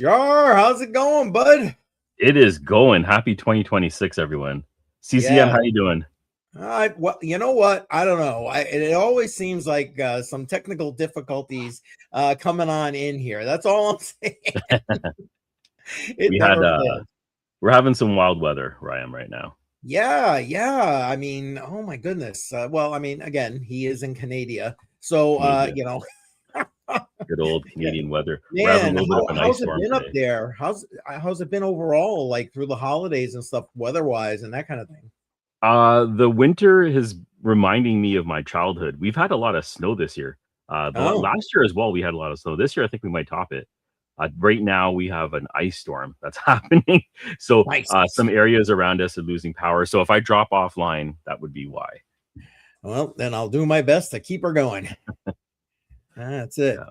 Jar, how's it going, bud? It is going. Happy 2026, everyone. CCM, Yeah. how you doing? Well, you know what? I don't know. It always seems like some technical difficulties coming on in here. That's all I'm saying. It We had never fails. we're having some wild weather where I am right now. Yeah. I mean, oh my goodness. Well, I mean, again, he is in Canada, so Canada, you know, good old yeah, Canadian weather. We're having a man, little bit of an ice how's it storm been up today. there? How's it been overall, like through the holidays and stuff, weather-wise and that kind of thing? The winter is reminding me of my childhood. We've had a lot of snow this year. Oh, Last year as well, we had a lot of snow. This year, I think we might top it. Right now, we have an ice storm that's happening. So nice. some areas around us are losing power. So if I drop offline, that would be why. Well, then I'll do my best to keep her going. That's it. Yeah.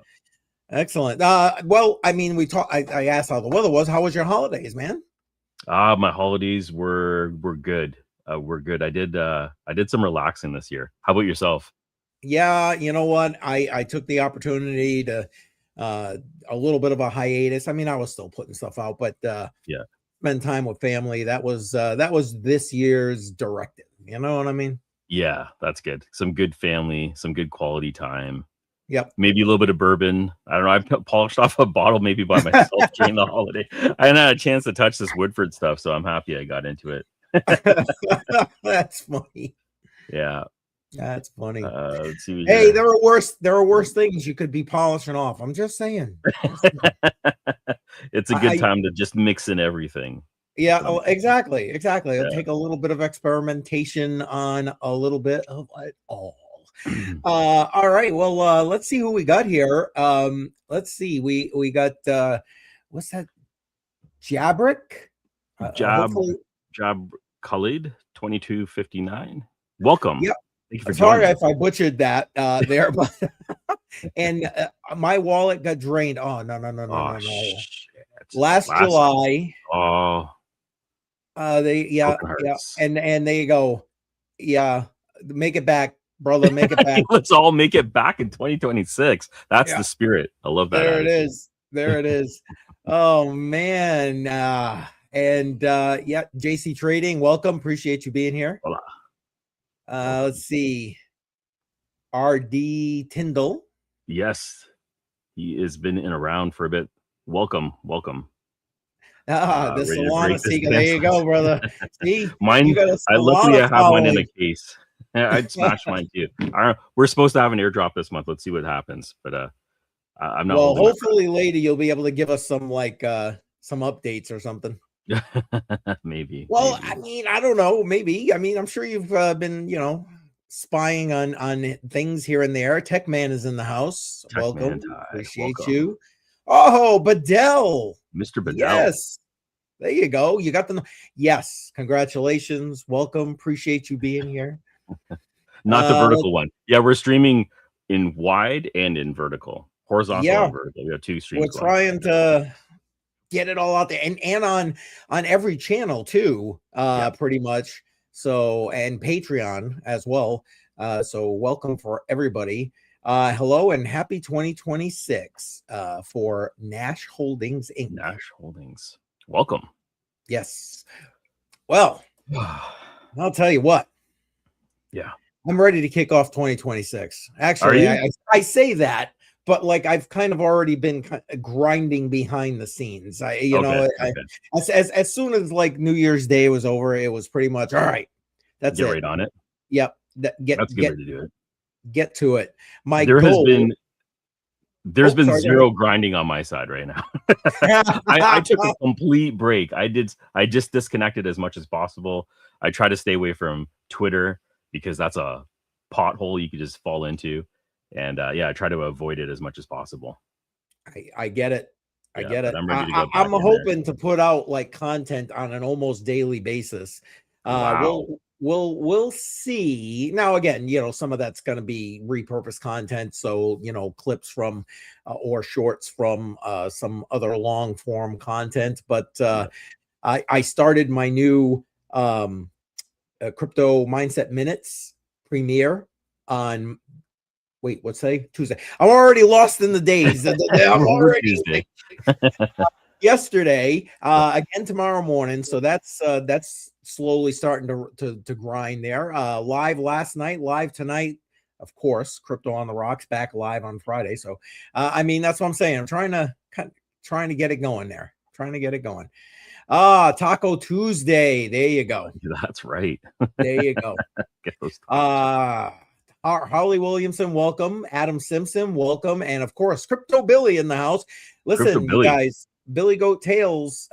Excellent. Well, I mean, I asked how the weather was. How was your holidays, man? My holidays were good. Were good. I did some relaxing this year. How about yourself? Yeah, you know what? I took the opportunity to uh a little bit of a hiatus. I mean, I was still putting stuff out, but Yeah. spend time with family. That was this year's directive. You know what I mean? Yeah, that's good. Some good family, some good quality time. Yep. Maybe a little bit of bourbon. I don't know. Polished off a bottle maybe by myself during the holiday. I hadn't had a chance to touch this Woodford stuff, so I'm happy I got into it. That's funny. Yeah. That's funny. Let's see Hey, here. there are worse things you could be polishing off. I'm just saying. It's a good I time to just mix in everything. Yeah, So, exactly. It'll yeah. take a little bit of experimentation on a little bit of it all. All right. Well, let's see who we got here. Let's see. We got what's that? Jabrick. Job Hopefully, Job Khalid 2259. Welcome. yeah. Thank you for Sorry joining. if I butchered that there, but and my wallet got drained. Oh Oh no. shit. Last Last July, oh they broken yeah, hearts. and there you go. Yeah, make it back, brother. Make it back. Let's all make it back in 2026. That's Yeah. the spirit. I love that There it attitude. is. There it is. Oh man. And yeah, JC Trading, welcome. Appreciate you being here. Voila. Welcome. Let's see. RD Tyndall. Yes, he has been in around for a bit. Welcome. The Ready to Solana break this Seeker. There dance. you go, brother. See, you Mine, got a I luckily Solana I have mine in a following. case. I'd smash mine too. We're supposed to have an airdrop this month. Let's see what happens. But I'm not Well, holding my hopefully later you'll be able to give us some some updates or something. breath. Maybe. Well, I mean, I don't know. Maybe. I mean, I'm sure you've been, spying on things here and there. Tech Man is in the house. Tech Welcome. Man Tide. Appreciate Welcome. you. Oh, Bedell. Mr. Bedell. Yes. There you go. You got the yes. Congratulations. Welcome. Appreciate you being here. Not the vertical one. Yeah, we're streaming in wide and in vertical. Horizontal Yeah, and vertical. We have two we're streams going. trying to get it all out there and on every channel too, pretty much. So and Patreon as well. So welcome for everybody. Hello and happy 2026 for Nash Holdings Inc. Nash Holdings. Welcome. Yes. Well, I'll tell you what. Yeah. I'm ready to kick off 2026. Actually, I say that, but like I've kind of already been grinding behind the scenes. As soon as like New Year's Day was over, it was pretty much all right. That's Get it. right on it. Yep. That's a good way to do it. Get to it. My There's goal. been zero grinding on my side right now. I took a complete break. I just disconnected as much as possible. I try to stay away from Twitter because that's a pothole you could just fall into. And I try to avoid it as much as possible. I get it. I get it. I'm ready to go back. I'm hoping to put out like content on an almost daily basis. Wow. We'll see. Now again, some of that's going to be repurposed content, so clips from or shorts from some other long form content. But I started my new crypto mindset minutes premiere on what's today? Tuesday. I'm already lost in the days. I'm already Tuesday. yesterday, again tomorrow morning. So that's slowly starting to grind there. Live last night, live tonight. Of course, Crypto on the Rocks back live on Friday. So, I mean, that's what I'm saying. I'm trying to get it going there. Trying to get it going. Taco Tuesday. There you go. That's right. There you go. Get those Holly Williamson, welcome. Adam Simpson, welcome. And of course, Crypto Billy in the house. Listen, you guys, Billy Goat Tales,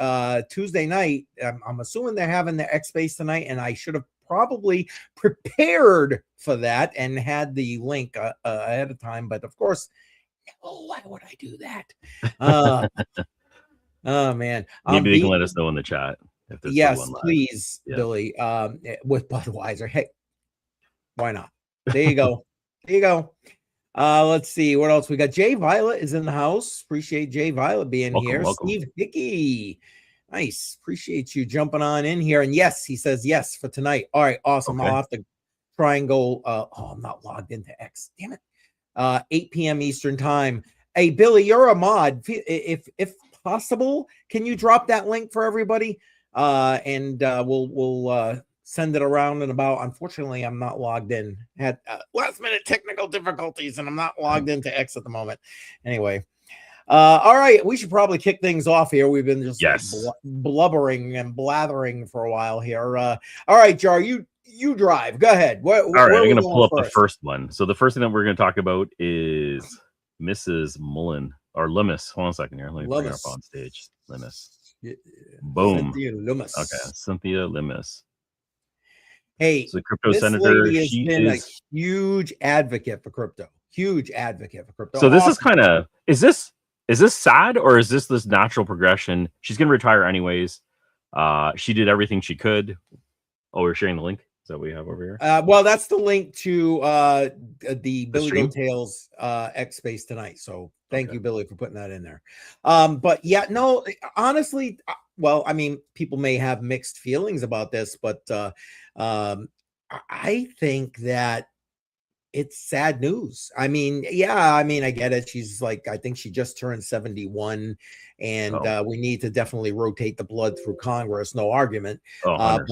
Tuesday night. I'm assuming they're having the X Space tonight, and I should have probably prepared for that and had the link ahead of time. But of course, why would I do that? Oh man, maybe they can let us know in the chat if there's yes, please, Billy. With Budweiser, hey, why not? There you go. There you go. Let's see what else we got. Jay Violet is in the house. Appreciate Jay Violet being here. Welcome. Steve Hickey, nice. Appreciate you jumping on in here. And yes, he says yes for tonight. All right, awesome. Okay. I'll have to try and go. I'm not logged into X. Damn it. 8 p.m. Eastern time. Hey, Billy, you're a mod. If possible, can you drop that link for everybody? And we'll send it around and about. Unfortunately, I'm not logged in. Had last minute technical difficulties, and I'm not logged into X at the moment. Anyway, all right, we should probably kick things off here. We've been just blubbering and blathering for a while here. All right, Jar, you drive. Go ahead. All right, I'm going to pull up the first one. So the first thing that we're going to talk about is Mrs. Lummis. Hold on a second here. Let me bring her up on stage. Lummis. Yeah. Boom. Cynthia Lummis. Okay, Cynthia Lummis. Hey, so crypto senator. Lady has been a huge advocate for crypto. Huge advocate for crypto. So this is kind of is this sad or is this natural progression? She's going to retire anyways. She did everything she could. Oh, we're sharing the link. Is that what we have over here? Well, that's the link to the Billy Goat Tales X Space tonight. So thank you, Billy, for putting that in there. But yeah, no, honestly, well, I mean, people may have mixed feelings about this, but I think that it's sad news. I mean, yeah, I mean, I get it. She's like, I think she just turned 71, and we need to definitely rotate the blood through Congress. No argument. 100%.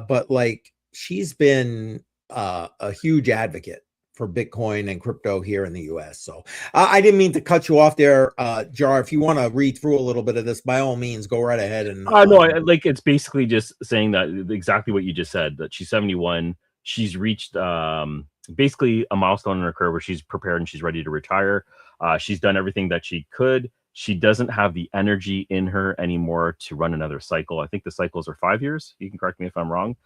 But like, she's been a huge advocate for Bitcoin and crypto here in the US. So I didn't mean to cut you off there, Jar. If you want to read through a little bit of this, by all means, go right ahead. And no, like it's basically just saying that exactly what you just said, that she's 71. She's reached basically a milestone in her career where she's prepared and she's ready to retire. She's done everything that she could. She doesn't have the energy in her anymore to run another cycle. I think the cycles are 5 years. You can correct me if I'm wrong.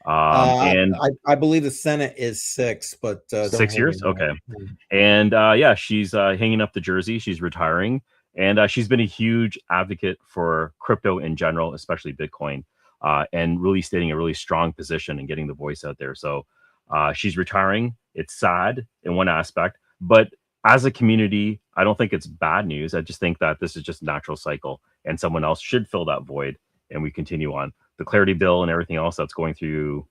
And I believe the Senate is 6, but 6 years. Okay. And yeah, she's hanging up the jersey. She's retiring, and she's been a huge advocate for crypto in general, especially Bitcoin, and really stating a really strong position and getting the voice out there. So she's retiring. It's sad in one aspect, but as a community, I don't think it's bad news. I just think that this is just a natural cycle, and someone else should fill that void, and we continue on. The clarity bill and everything else that's going through.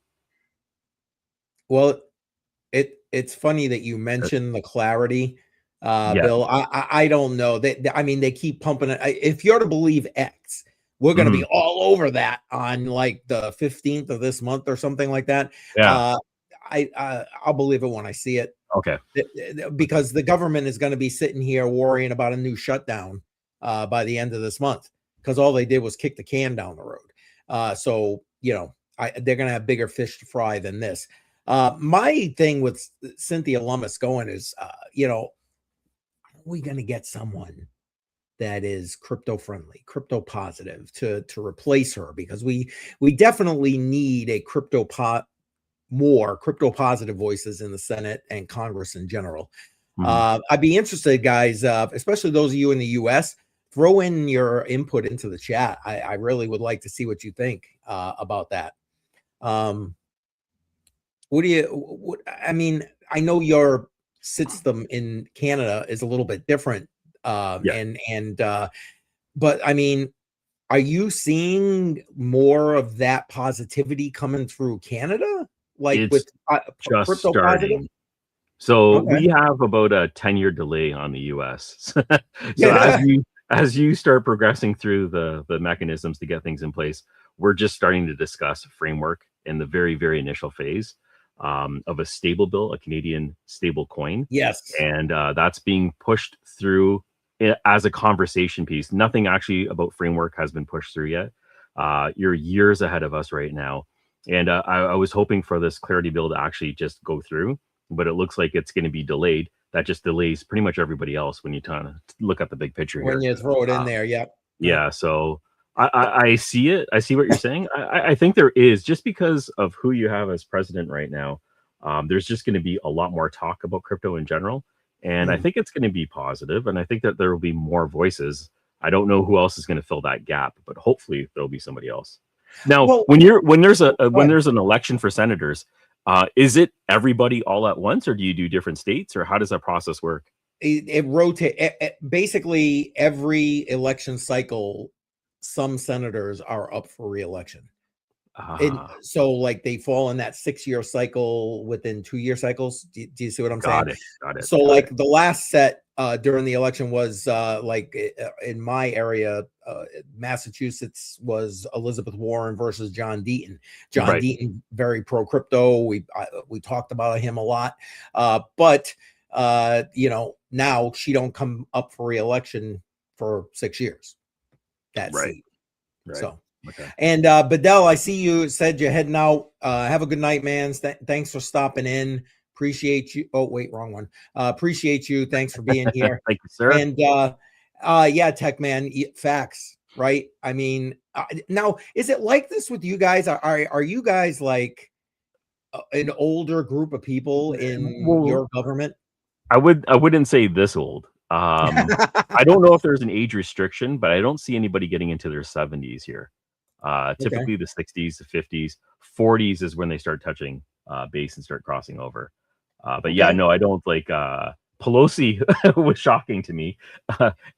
Well, it's funny that you mentioned the clarity bill. I don't know. I mean, they keep pumping it. If you're to believe X, we're going to be all over that on like the 15th of this month or something like that. Yeah. I'll believe it when I see it. Okay. Because the government is going to be sitting here worrying about a new shutdown by the end of this month, because all they did was kick the can down the road. So, you know, they're going to have bigger fish to fry than this. My thing with Cynthia Lummis going is, you know, are we going to get someone that is crypto friendly, crypto positive to replace her? Because we definitely need a more crypto positive voices in the Senate and Congress in general. I'd be interested, guys, especially those of you in the US, throw in your input into the chat. I really would like to see what you think about that. I mean, I know your system in Canada is a little bit different. But I mean, are you seeing more of that positivity coming through Canada? Like it's with just crypto starting. positive? So we have about a 10-year delay on the US. So as you start progressing through the mechanisms to get things in place, we're just starting to discuss framework in the very, very initial phase of a stable bill, a Canadian stable coin. Yes. And that's being pushed through as a conversation piece. Nothing actually about framework has been pushed through yet. You're years ahead of us right now. And I was hoping for this clarity bill to actually just go through, but it looks like it's going to be delayed. That just delays pretty much everybody else when you kind of look at the big picture When here. you throw it in there, yep. Yeah, so I see it. I see what you're saying. I think there is, just because of who you have as president right now. There's just going to be a lot more talk about crypto in general, and I think it's going to be positive. And I think that there will be more voices. I don't know who else is going to fill that gap, but hopefully there'll be somebody else. Now, Well, when there's an election for senators, is it everybody all at once, or do you do different states, or how does that process work? It rotates. Basically, every election cycle, some senators are up for re-election. So like they fall in that 6-year cycle within 2-year cycles. Do you see what I'm saying? Got it. So like the last set during the election was like in my area, Massachusetts, was Elizabeth Warren versus John Deaton. John Deaton, very pro crypto. We talked about him a lot, but you know, now she don't come up for re-election for 6 years. That seat. So. Okay. And Bedell, I see you said you're heading out. Have a good night, man. Thanks for stopping in. Appreciate you. Oh, wait, wrong one. Appreciate you. Thanks for being here. Thank you, sir. And yeah, Tech Man, facts, right? I mean, now is it like this with you guys? Are you guys like an older group of people in your government? I wouldn't say this old. I don't know if there's an age restriction, but I don't see anybody getting into their 70s here. Typically the 60s, the 50s, 40s is when they start touching base and start crossing over. But yeah, no, I don't like Pelosi was shocking to me.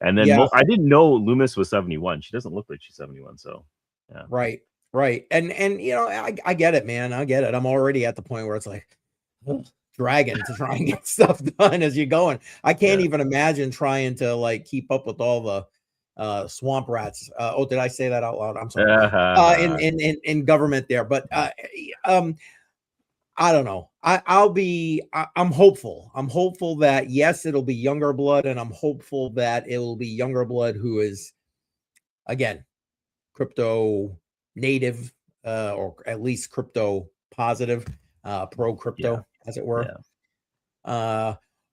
And then I didn't know Lummis was 71. She doesn't look like she's 71. So yeah. Right. And you know, I get it, man. I get it. I'm already at the point where it's like dragging to try and get stuff done as you're going. I can't even imagine trying to like keep up with all the swamp rats. Oh, did I say that out loud? I'm sorry. In government there, but I don't know. I'm hopeful. I'm hopeful that yes, it'll be younger blood, and I'm hopeful that it will be younger blood who is, again, crypto native, or at least crypto positive, pro crypto, as it were.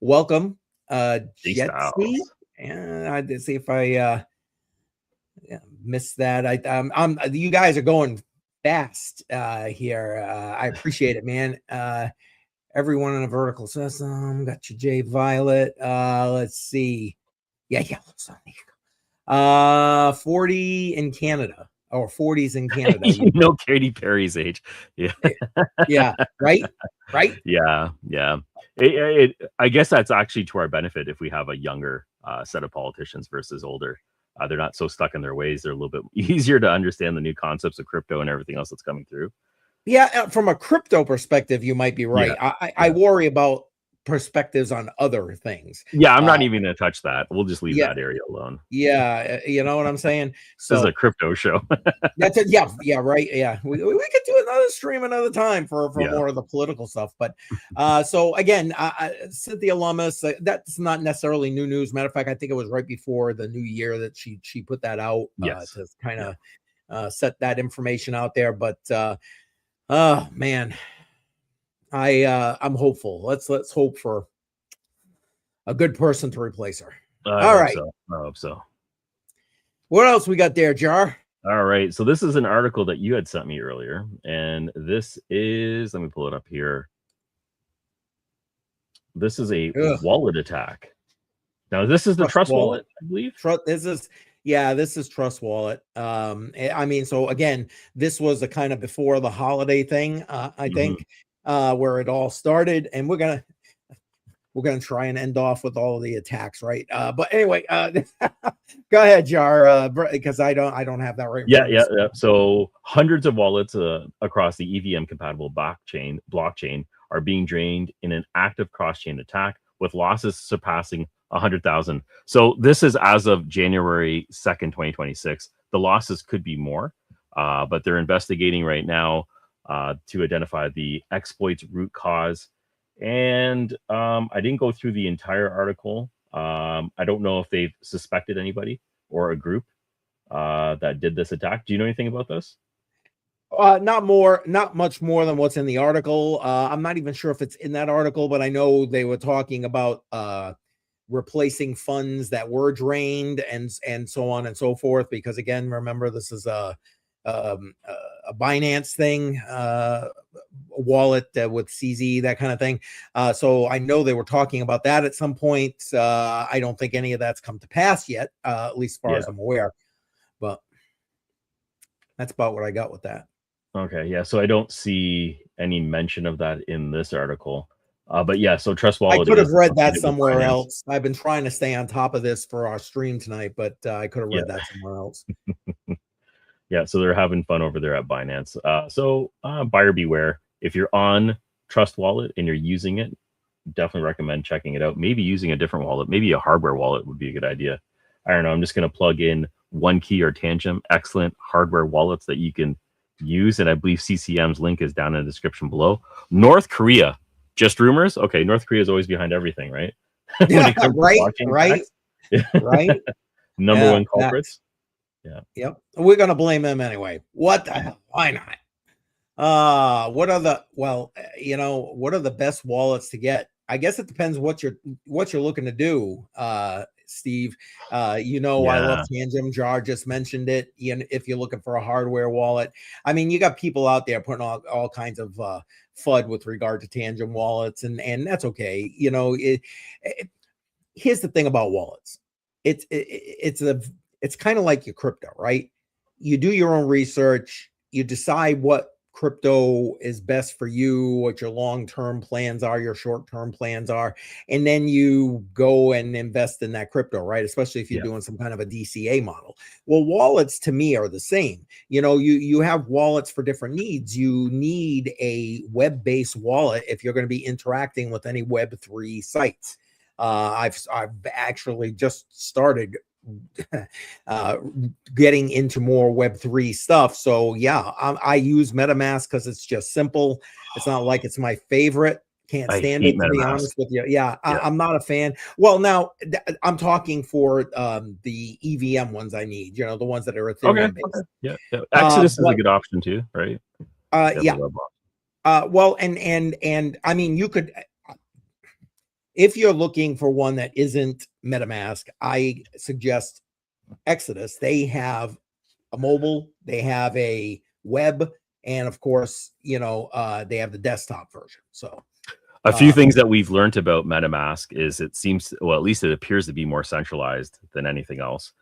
Welcome, Jetsy. And I did see if I missed that. You guys are going fast here. I appreciate it, man. Everyone in a vertical system. Got you, Jay Violet. Let's see. Yeah. 40 in Canada, or 40s in Canada. You know Katy Perry's age. Yeah. Right. Yeah. I guess that's actually to our benefit if we have a younger set of politicians versus older. They're not so stuck in their ways. They're a little bit easier to understand the new concepts of crypto and everything else that's coming through. Yeah, from a crypto perspective, you might be right. I worry about perspectives on other things. Yeah, I'm not even going to touch that. We'll just leave that area alone. Yeah, you know what I'm saying? So, this is a crypto show. That's it. Yeah, right. Yeah, we could do another stream another time for more of the political stuff. But so again, Cynthia Lummis, that's not necessarily new news. Matter of fact, I think it was right before the new year that she put that out to kind of set that information out there. But oh man, I'm hopeful. Let's hope for a good person to replace her. All right. I hope so. What else we got there, Jar? All right. So this is an article that you had sent me earlier, and this is, let me pull it up here. This is a wallet attack. Now, this is the Trust Wallet, I believe. This is Trust Wallet. I mean, so again, this was a kind of before the holiday thing, I think, where it all started, and we're gonna try and end off with all of the attacks, right? But anyway, go ahead, Jar, because I don't have that right. Yeah. So hundreds of wallets across the EVM compatible blockchain are being drained in an active cross-chain attack, with losses surpassing 100,000. So this is as of January 2nd, 2026. The losses could be more, but they're investigating right now to identify the exploit's root cause. And I didn't go through the entire article. I don't know if they've suspected anybody or a group that did this attack. Do you know anything about this? Not much more than what's in the article. I'm not even sure if it's in that article, but I know they were talking about replacing funds that were drained and so on and so forth. Because again, remember, this is a Binance thing, a wallet with CZ, that kind of thing. So I know they were talking about that at some point. I don't think any of that's come to pass yet, at least as far as I'm aware. But that's about what I got with that. Okay, yeah. So I don't see any mention of that in this article. But yeah, so Trust Wallet. I could have read that somewhere else. I've been trying to stay on top of this for our stream tonight, but I could have read that somewhere else. Yeah, so they're having fun over there at Binance. So buyer beware. If you're on Trust Wallet and you're using it, definitely recommend checking it out. Maybe using a different wallet, maybe a hardware wallet would be a good idea. I don't know. I'm just going to plug in OneKey or Tangent, excellent hardware wallets that you can use. And I believe CCM's link is down in the description below. North Korea, just rumors. Okay, North Korea is always behind everything, right? Yeah, right. Number one culprits. Yeah. Yep. We're gonna blame them anyway. What the hell? Why not? What are the best wallets to get? I guess it depends what you're looking to do, Steve. I love Tangent. Jar just mentioned it. If you're looking for a hardware wallet, I mean, you got people out there putting all kinds of FUD with regard to Tangent wallets, and that's okay. Here's the thing about wallets. It's kind of like your crypto, right? You do your own research, you decide what crypto is best for you, what your long-term plans are, your short-term plans are, and then you go and invest in that crypto, right? Especially if you're doing some kind of a DCA model. Well, wallets to me are the same. You have wallets for different needs. You need a web-based wallet if you're going to be interacting with any Web3 sites. I've actually just started getting into more Web3 stuff. So yeah, I use MetaMask because it's just simple. It's not like it's my favorite. Can't stand it, to be honest with you. Yeah, I'm not a fan. Well, now I'm talking for the EVM ones I need, the ones that are Ethereum based. Okay. Yeah. Exodus is a good option too, right? Well, and I mean, you could, if you're looking for one that isn't MetaMask, I suggest Exodus. They have a mobile, they have a web, and of course, they have the desktop version. So a few things that we've learned about MetaMask is it seems, well, at least it appears to be more centralized than anything else.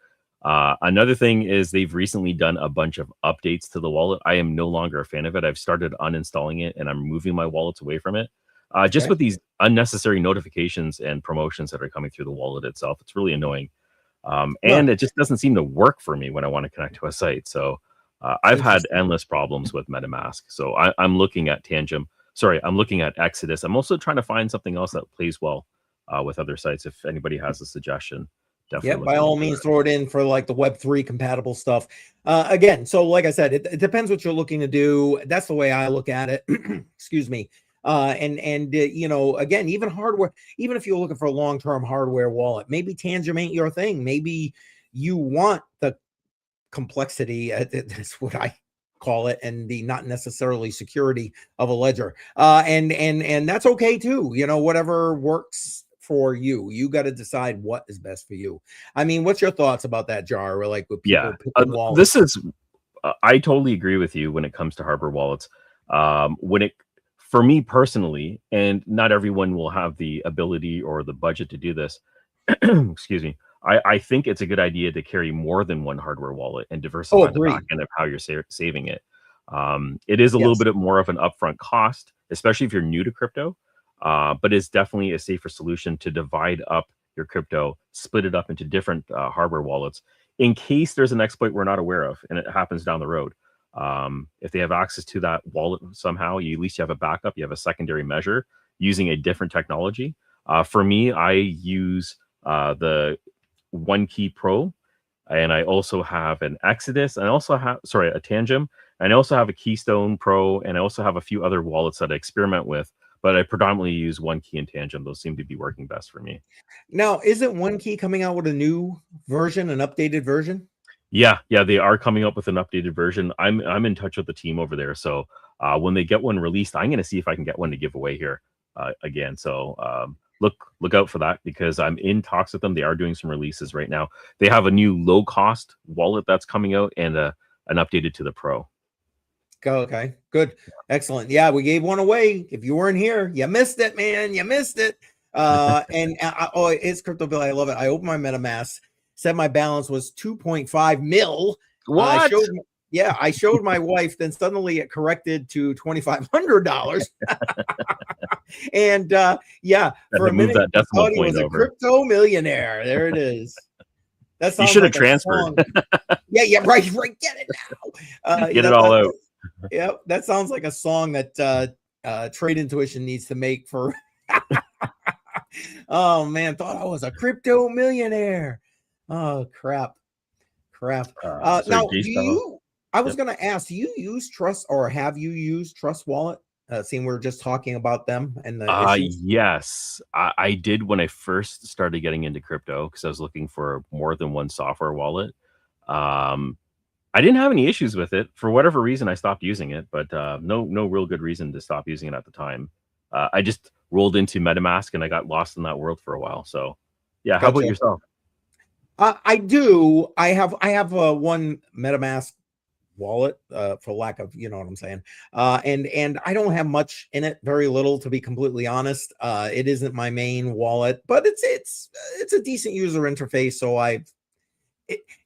Another thing is they've recently done a bunch of updates to the wallet. I am no longer a fan of it. I've started uninstalling it and I'm moving my wallets away from it. Just with these unnecessary notifications and promotions that are coming through the wallet itself. It's really annoying. And it just doesn't seem to work for me when I want to connect to a site. So I've had endless problems with MetaMask. So I'm looking at Tangent. Sorry, I'm looking at Exodus. I'm also trying to find something else that plays well with other sites. If anybody has a suggestion, definitely. By all means, throw it in for like the Web3 compatible stuff. Again, so like I said, it depends what you're looking to do. That's the way I look at it. Excuse me. Again, even hardware, even if you're looking for a long-term hardware wallet, maybe Tangent ain't your thing. Maybe you want the complexity, that's what I call it, and the not necessarily security of a ledger. And that's okay too. Whatever works for you. You got to decide what is best for you. I mean, what's your thoughts about that, Jar? Or like with people picking wallets? This is, I totally agree with you when it comes to hardware wallets. For me personally, and not everyone will have the ability or the budget to do this, excuse me, I think it's a good idea to carry more than one hardware wallet and diversify the back end of how you're saving it. It is a little bit more of an upfront cost, especially if you're new to crypto, but it's definitely a safer solution to divide up your crypto, split it up into different hardware wallets in case there's an exploit we're not aware of and it happens down the road. If they have access to that wallet somehow, you at least have a backup, you have a secondary measure using a different technology. For me, I use the One Key Pro, and I also have an Exodus, and I also have a Tangem, and I also have a Keystone Pro, and I also have a few other wallets that I experiment with, but I predominantly use One Key and Tangem. Those seem to be working best for me. Now, isn't One Key coming out with a new version, an updated version? Yeah, they are coming up with an updated version. I'm in touch with the team over there, so when they get one released, I'm going to see if I can get one to give away here again. So look out for that, because I'm in talks with them. They are doing some releases right now. They have a new low cost wallet that's coming out, and an updated to the Pro. Okay, good, excellent. Yeah, we gave one away. If you weren't here, you missed it, man. You missed it. Oh, it's Crypto Bill. I love it. I opened my MetaMask, said my balance was 2.5 mil. What? I showed my wife, then suddenly it corrected to $2,500. And for a minute, I thought he was a crypto millionaire. There it is. That sounds you should like have transferred. Yeah, right. Get it now. Get it all out. Yeah, that sounds like a song that Trade Intuition needs to make for. Oh man, thought I was a crypto millionaire. Oh crap. Now, I was going to ask, do you use Trust, or have you used Trust Wallet? Seeing we're just talking about them and the issues. Yes, I did when I first started getting into crypto, because I was looking for more than one software wallet. I didn't have any issues with it. For whatever reason, I stopped using it, but no real good reason to stop using it at the time. I just rolled into MetaMask and I got lost in that world for a while. So yeah, how about yourself? I do. I have one MetaMask wallet, for lack of, you know what I'm saying. And I don't have much in it, very little, to be completely honest. It isn't my main wallet, but it's a decent user interface. So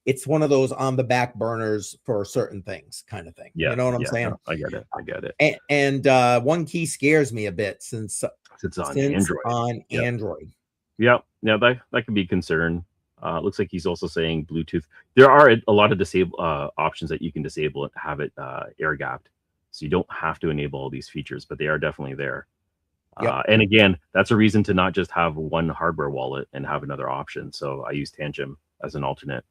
it's one of those on the back burners for certain things, kind of thing. Yeah, you know what I'm saying? No, I get it. And One Key scares me a bit since it's on Android. Android. Yeah, that could be a concern. Looks like he's also saying Bluetooth. There are a lot of disable options that you can disable and have it air gapped, so you don't have to enable all these features, but they are definitely there. Yep. And again, that's a reason to not just have one hardware wallet and have another option. So I use Tangem as an alternate.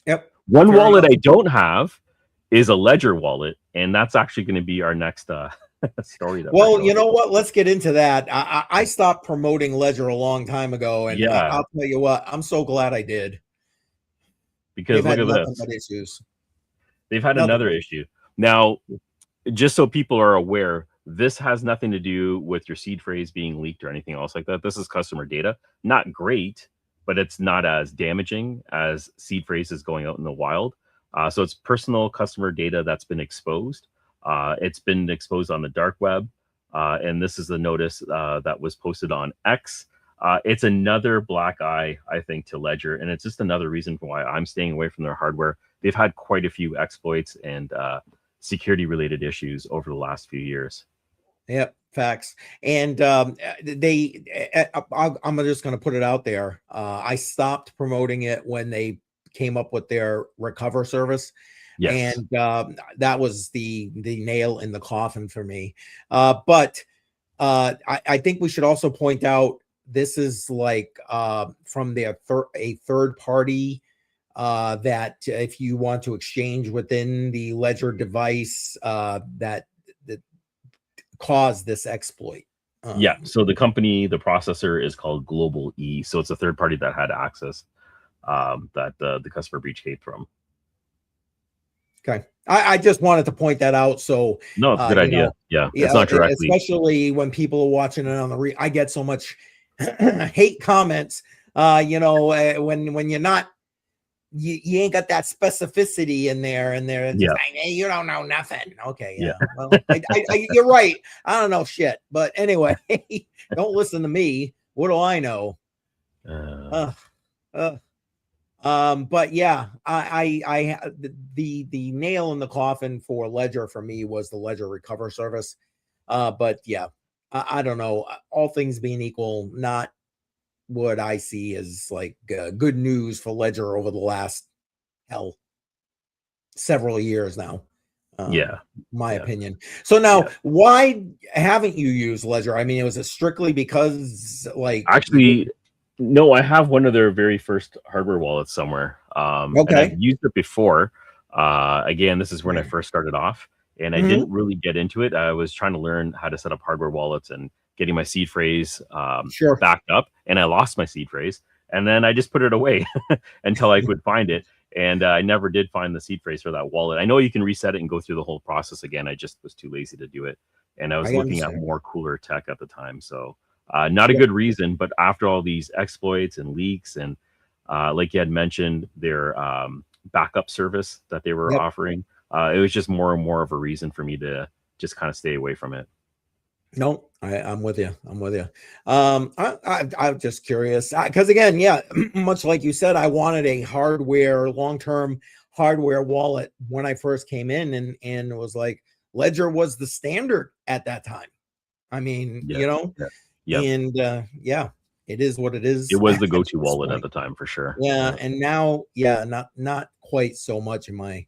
Yep. One wallet I don't have is a Ledger wallet, and that's actually going to be our next story. Well, you know what? Let's get into that. I stopped promoting Ledger a long time ago, and I'll tell you what, I'm so glad I did. Because look at this. They've had another issue. Now, just so people are aware, this has nothing to do with your seed phrase being leaked or anything else like that. This is customer data. Not great, but it's not as damaging as seed phrases going out in the wild. So it's personal customer data that's been exposed. It's been exposed on the dark web. And this is the notice that was posted on X. It's another black eye, I think, to Ledger. And it's just another reason why I'm staying away from their hardware. They've had quite a few exploits and security related issues over the last few years. Yep, facts. And I'm just going to put it out there. I stopped promoting it when they came up with their recover service. Yes. And that was the nail in the coffin for me. But I think we should also point out, this is like from a third party that if you want to exchange within the Ledger device, that caused this exploit. Yeah. So the company, the processor is called Global E. So it's a third party that had access that the customer breach came from. Okay. I just wanted to point that out. So no, it's a good idea. It's not directly, especially when people are watching it on the I get so much hate comments. When you're not, you ain't got that specificity in there, and they're just like, hey, you don't know nothing. Okay, yeah. Well, you're right. I don't know shit, but anyway, don't listen to me. What do I know? But yeah, I the nail in the coffin for Ledger for me was the Ledger recover service. But yeah, I don't know. All things being equal, not what I see as like good news for Ledger over the last several years now. My opinion. So now, why haven't you used Ledger? I mean, was it strictly because like actually No, I have one of their very first hardware wallets somewhere. And I've used it before. Again, this is when I first started off, and I didn't really get into it. I was trying to learn how to set up hardware wallets and getting my seed phrase backed up, and I lost my seed phrase, and then I just put it away until I could find it. And I never did find the seed phrase for that wallet. I know you can reset it and go through the whole process again. I just was too lazy to do it, and I was looking at more cooler tech at the time. So not a good reason, but after all these exploits and leaks and like you had mentioned, their backup service that they were offering, it was just more and more of a reason for me to just kind of stay away from it. No, I'm with you. I'm with you. I'm just curious because again, yeah, much like you said, I wanted a long-term hardware wallet when I first came in, and it was like Ledger was the standard at that time. I mean, and yeah, it is what it is. It was the go-to wallet at the time for sure. Yeah, and now, yeah, not quite so much in my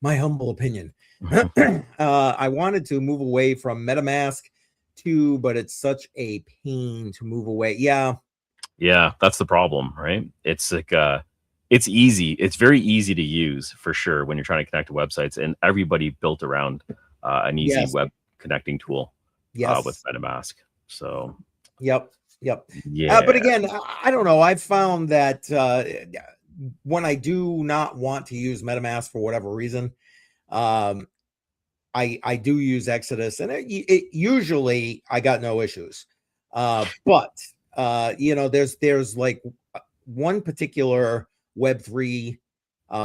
humble opinion. I wanted to move away from MetaMask too, but it's such a pain to move away. Yeah, that's the problem, right? It's like it's easy. It's very easy to use for sure when you're trying to connect to websites, and everybody built around an easy web connecting tool with MetaMask. So, yep. Yeah. But again, I don't know. I've found that when I do not want to use MetaMask for whatever reason, I do use Exodus, and it usually I got no issues. But there's like one particular Web3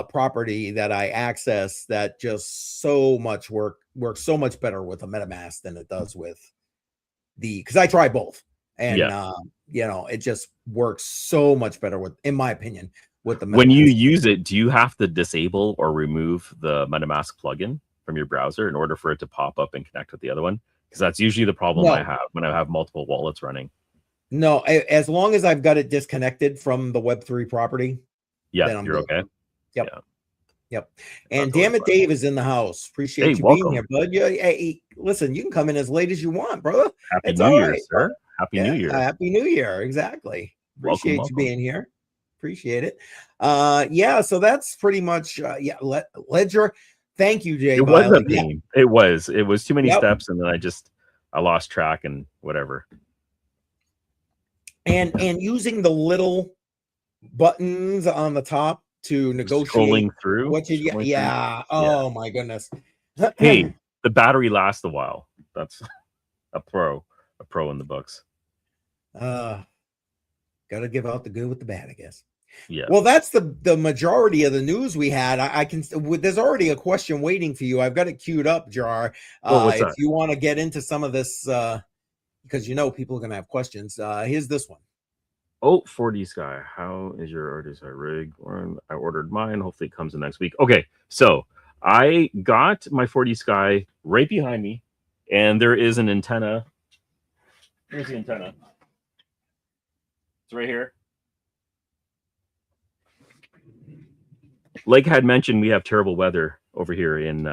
property that I access that just works so much better with a MetaMask than it does with because I try both, and it just works so much better in my opinion, with the MetaMask. When you use it, do you have to disable or remove the MetaMask plugin from your browser in order for it to pop up and connect with the other one? Because that's usually the problem I have when I have multiple wallets running. No, as long as I've got it disconnected from the Web3 property, then you're okay. Yep. And damn it, Dave is in the house. Appreciate you being here, bud. Yeah, hey, listen, you can come in as late as you want, brother. Happy New Year, sir. Happy New Year. Happy New Year. Exactly. Appreciate you being here. Appreciate it. Yeah, so that's pretty much Ledger. Thank you, Jay. It was a pain. It was too many steps, and then I lost track and whatever. And using the little buttons on the top to negotiate scrolling through oh my goodness. Hey, the battery lasts a while. That's a pro in the books. Gotta give out the good with the bad, I guess. Yeah. Well, that's the majority of the news we had. There's already a question waiting for you. I've got it queued up, Jar. If you want to get into some of this, because people are gonna have questions. Here's this one. Oh, 4D Sky, how is your RDSI rig? I ordered mine. Hopefully it comes in next week. Okay, so I got my 4D Sky right behind me, and there is an antenna. Here's the antenna. It's right here. Like I had mentioned, we have terrible weather over here in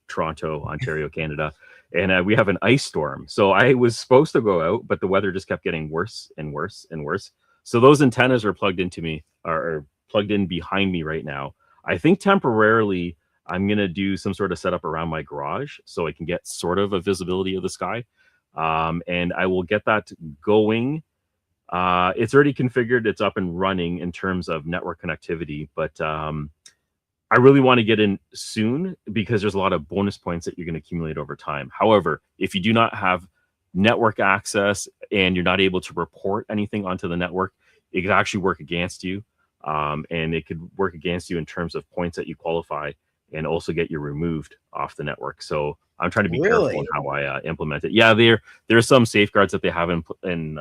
Toronto, Ontario, Canada, and we have an ice storm. So I was supposed to go out, but the weather just kept getting worse and worse and worse. So those antennas are plugged into me, are plugged in behind me right now. I think temporarily I'm going to do some sort of setup around my garage so I can get sort of a visibility of the sky. And I will get that going. It's already configured. It's up and running in terms of network connectivity, but I really want to get in soon because there's a lot of bonus points that you're going to accumulate over time. However, if you do not have network access and you're not able to report anything onto the network, it could actually work against you. And it could work against you in terms of points that you qualify and also get you removed off the network. So I'm trying to be careful in how I implement it. Yeah, there are some safeguards that they have in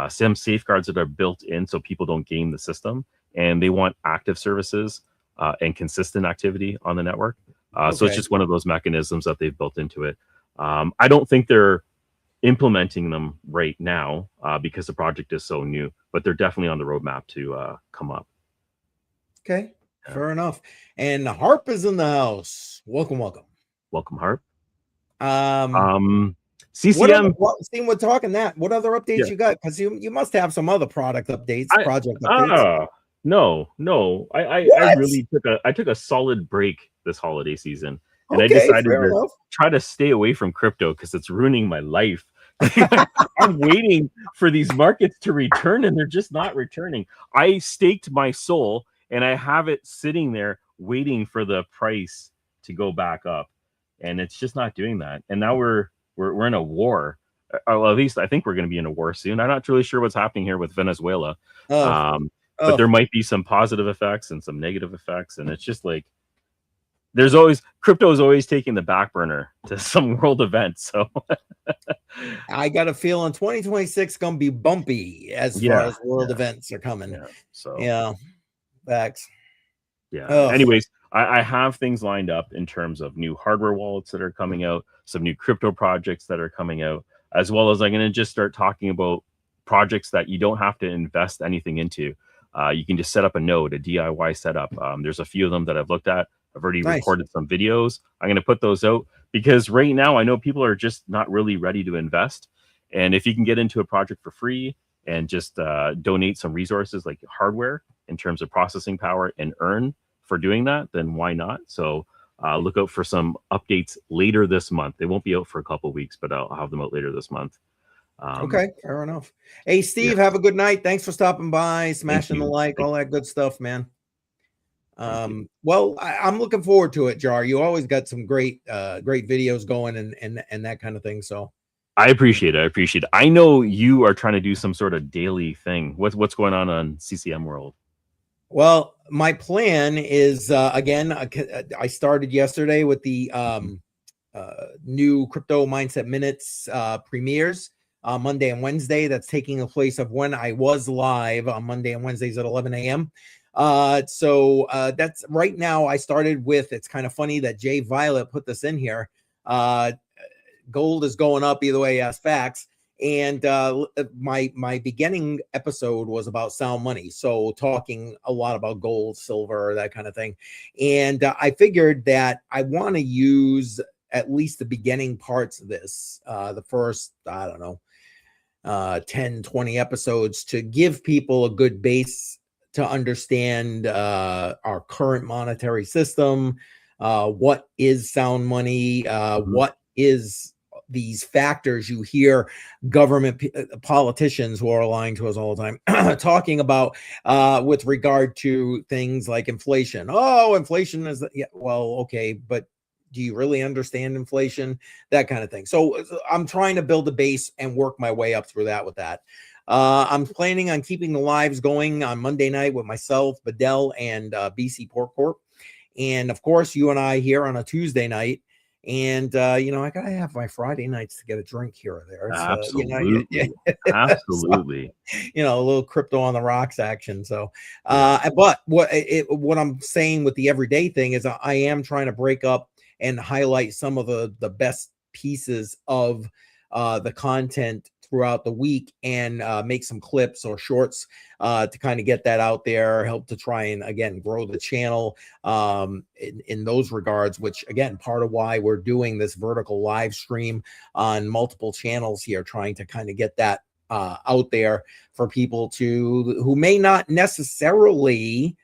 some safeguards that are built in so people don't game the system, and they want active services and consistent activity on the network. So it's just one of those mechanisms that they've built into it. I don't think they're implementing them right now because the project is so new, but they're definitely on the roadmap to come up. Okay, fair enough. And Harp is in the house. Welcome, Harp. CCM. Steve, we're talking that. What other updates you got? Because you must have some other project updates, project updates. No. I really took a solid break this holiday season, and I decided to try to stay away from crypto because it's ruining my life. I'm waiting for these markets to return, and they're just not returning. I staked my soul, and I have it sitting there waiting for the price to go back up, and it's just not doing that. And now we're in a war. Well, at least I think we're going to be in a war soon. I'm not really sure what's happening here with Venezuela. But there might be some positive effects and some negative effects, and it's just like crypto is always taking the back burner to some world event. So I got a feeling 2026 gonna be bumpy as far as world events are coming. Facts. Anyways, I have things lined up in terms of new hardware wallets that are coming out, some new crypto projects that are coming out, as well as I'm going to just start talking about projects that you don't have to invest anything into. You can just set up a node, a DIY setup. There's a few of them that I've looked at. I've already recorded some videos. I'm going to put those out because right now I know people are just not really ready to invest. And if you can get into a project for free and just donate some resources like hardware in terms of processing power and earn for doing that, then why not? So look out for some updates later this month. They won't be out for a couple of weeks, but I'll have them out later this month. Okay, fair enough. Hey, Steve, have a good night. Thanks for stopping by, smashing the like, all that good stuff, man. Well, I'm looking forward to it, Jar. You always got some great videos going and that kind of thing. So I appreciate it. I know you are trying to do some sort of daily thing. What's going on CCM World? Well, my plan is again, I started yesterday with the new Crypto Mindset Minutes premieres Monday and Wednesday. That's taking place of when I was live on Monday and Wednesdays at 11 a.m. So that's right now. I started with, it's kind of funny that Jay Violet put this in here. Gold is going up either way as facts. And my beginning episode was about sound money, so talking a lot about gold, silver, that kind of thing. And I figured that I want to use at least the beginning parts of this, the first, I don't know, 10, 20 episodes, to give people a good base to understand our current monetary system, what is sound money, what is these factors you hear government politicians who are lying to us all the time talking about with regard to things like inflation. Oh, inflation is, well, okay, but do you really understand inflation? That kind of thing. So I'm trying to build a base and work my way up through that with that. I'm planning on keeping the lives going on Monday night with myself, Bedell, and BC Pork Corp. And of course, you and I here on a Tuesday night. And I gotta have my Friday nights to get a drip here or there. Absolutely. Absolutely. So, a little crypto on the rocks action. So but what I'm saying with the everyday thing is I am trying to break up and highlight some of the best pieces of the content throughout the week and make some clips or shorts to kind of get that out there, help to try and, again, grow the channel in those regards, which, again, part of why we're doing this vertical live stream on multiple channels here, trying to kind of get that out there for people who may not necessarily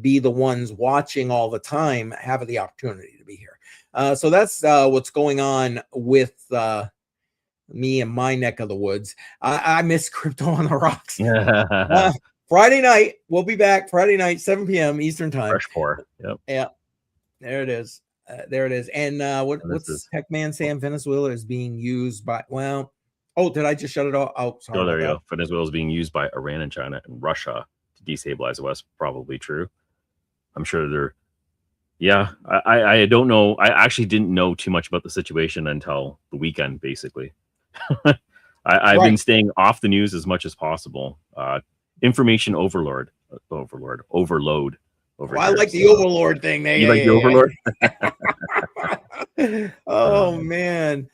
be the ones watching all the time, have the opportunity to be here. So that's what's going on with me and my neck of the woods. I miss Crypto on the Rocks. Friday night, we'll be back Friday night, 7 p.m. Eastern time. Fresh 4. Yep. Yeah. There it is. And what's Techman saying? Venezuela is being used by, did I just shut it off? Oh, sorry. There you go. Venezuela is being used by Iran and China and Russia to destabilize the West. Probably true. I'm sure they're, I don't know. I actually didn't know too much about the situation until the weekend, basically. I've been staying off the news as much as possible. Information overload. I like the overlord thing. You like the overlord? Oh man!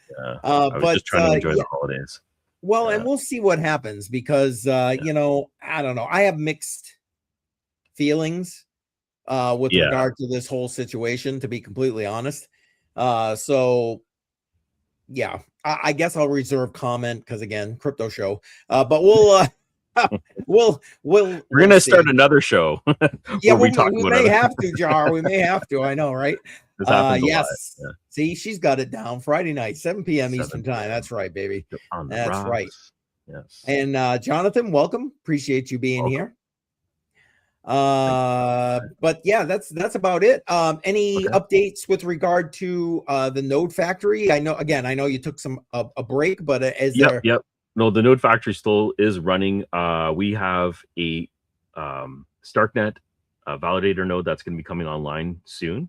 I was just trying to enjoy the holidays. Well, and we'll see what happens because I don't know. I have mixed feelings with regard to this whole situation, to be completely honest. So Yeah, I guess I'll reserve comment because again, crypto show. But we'll we're gonna see. start another show Yeah, where we talk we about may other. have to, Jar. We may have to. I know, right? This happens a lot. Yes. Yeah. See, she's got it down. Friday night, 7 p.m. 7 Eastern time. That's right, baby. on the That's right. rocks. Yes. And Jonathan, welcome. Appreciate you being here. But yeah, that's about it. Any updates with regard to the Node Factory? I know you took a break, but is there? Yep. No, the Node Factory still is running. We have a StarkNet validator node that's going to be coming online soon.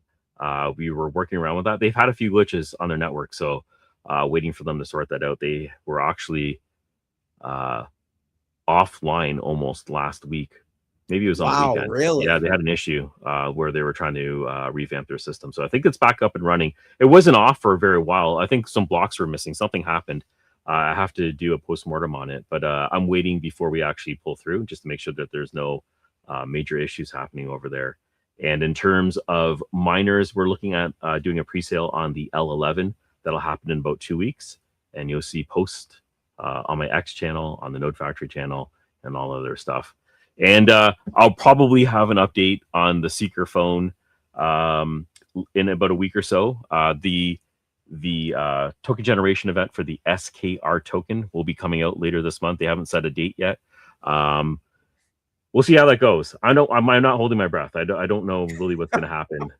We were working around with that. They've had a few glitches on their network, so waiting for them to sort that out. They were actually offline almost last week. Maybe it was on the weekend. Really? Yeah, they had an issue where they were trying to revamp their system. So I think it's back up and running. It wasn't off for a very while. I think some blocks were missing. Something happened. I have to do a postmortem on it, but I'm waiting before we actually pull through just to make sure that there's no major issues happening over there. And in terms of miners, we're looking at doing a pre-sale on the L11. That'll happen in about 2 weeks. And you'll see post on my X channel, on the Node Factory channel, and all other stuff. And I'll probably have an update on the Seeker phone in about a week or so. The token generation event for the SKR token will be coming out later this month. They haven't set a date yet. We'll see how that goes. I'm not holding my breath. I don't know really what's going to happen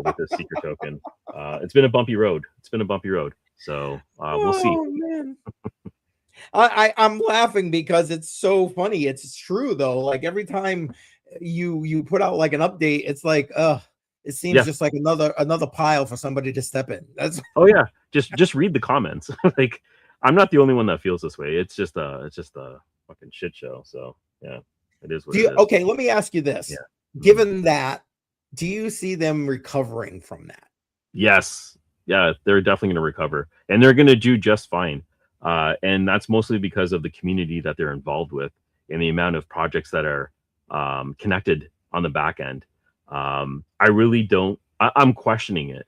with this Seeker token. It's been a bumpy road. So we'll see. Man. I'm laughing because it's so funny. It's true though. Like every time you put out like an update, it's like, it seems just like another pile for somebody to step in. That's yeah. Just read the comments. Like I'm not the only one that feels this way. It's just a fucking shit show. So yeah, it is what it is. Okay, let me ask you this. Yeah. Given that, do you see them recovering from that? Yes. Yeah, they're definitely going to recover, and they're going to do just fine. And that's mostly because of the community that they're involved with and the amount of projects that are connected on the back end. I really don't. I'm questioning it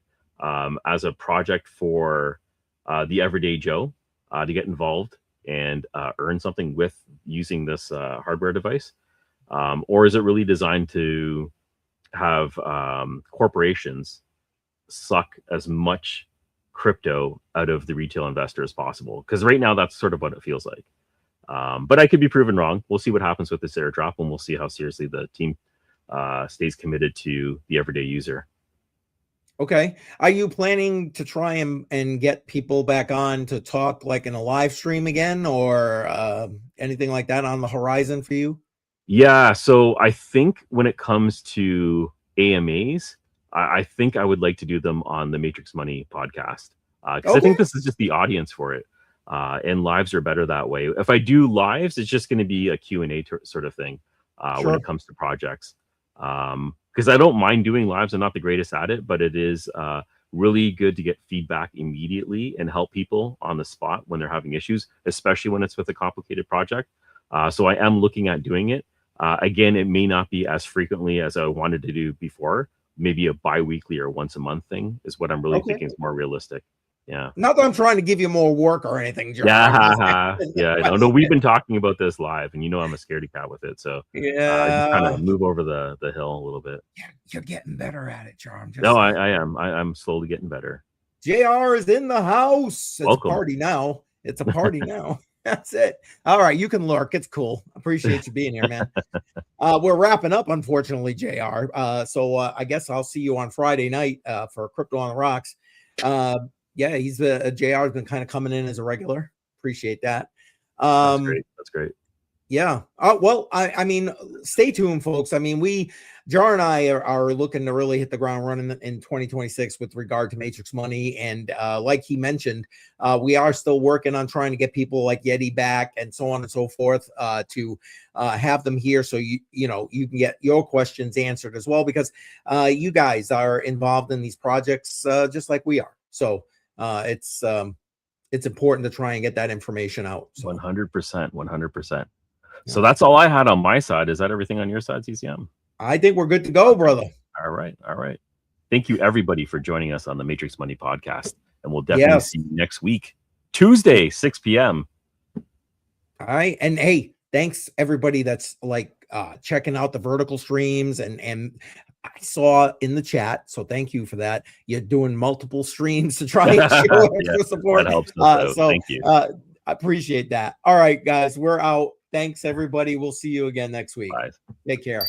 as a project for the everyday Joe to get involved and earn something with using this hardware device, or is it really designed to have corporations suck as much crypto out of the retail investor as possible? Because right now that's sort of what it feels like. But I could be proven wrong. We'll see what happens with this airdrop, and we'll see how seriously the team stays committed to the everyday user. Okay. Are you planning to try and get people back on to talk like in a live stream again, or anything like that on the horizon for you? Yeah. So I think when it comes to AMAs, I think I would like to do them on the Matrix Money podcast because I think this is just the audience for it. And lives are better that way. If I do lives, it's just going to be a Q&A sort of thing when it comes to projects. Because I don't mind doing lives. I'm not the greatest at it, but it is really good to get feedback immediately and help people on the spot when they're having issues, especially when it's with a complicated project. So I am looking at doing it. Again, it may not be as frequently as I wanted to do before. Maybe a bi-weekly or once a month thing is what I'm really thinking is more realistic. Yeah. Not that I'm trying to give you more work or anything, Joe. Yeah. I know. No, we've been talking about this live, and I'm a scaredy cat with it. So just kind of move over the hill a little bit. You're getting better at it, Jar. No, I am. I'm slowly getting better. JR is in the house. It's Welcome. a party now. It's a party now. That's it. All right, you can lurk. It's cool. Appreciate you being here, man. We're wrapping up, unfortunately, JR. So I guess I'll see you on Friday night for Crypto on the Rocks. Yeah, he's JR has been kind of coming in as a regular. Appreciate that. That's great. Yeah. Well, I mean, stay tuned, folks. I mean, Jar and I are looking to really hit the ground running in 2026 with regard to Matrix Money. And like he mentioned, we are still working on trying to get people like Yeti back and so on and so forth to have them here. So, you can get your questions answered as well, because you guys are involved in these projects just like we are. So it's important to try and get that information out. So. 100%. So that's all I had on my side. Is that everything on your side, CCM? I think we're good to go, brother. All right. Thank you, everybody, for joining us on the Matrix Money podcast. and we'll definitely see you next week, Tuesday, 6 p.m. All right. And hey, thanks everybody that's like checking out the vertical streams, and I saw in the chat, so thank you for that. You're doing multiple streams to try and show extra support. That helps us out. Thank you. I appreciate that. All right, guys, we're out. Thanks everybody. We'll see you again next week. Bye. Take care.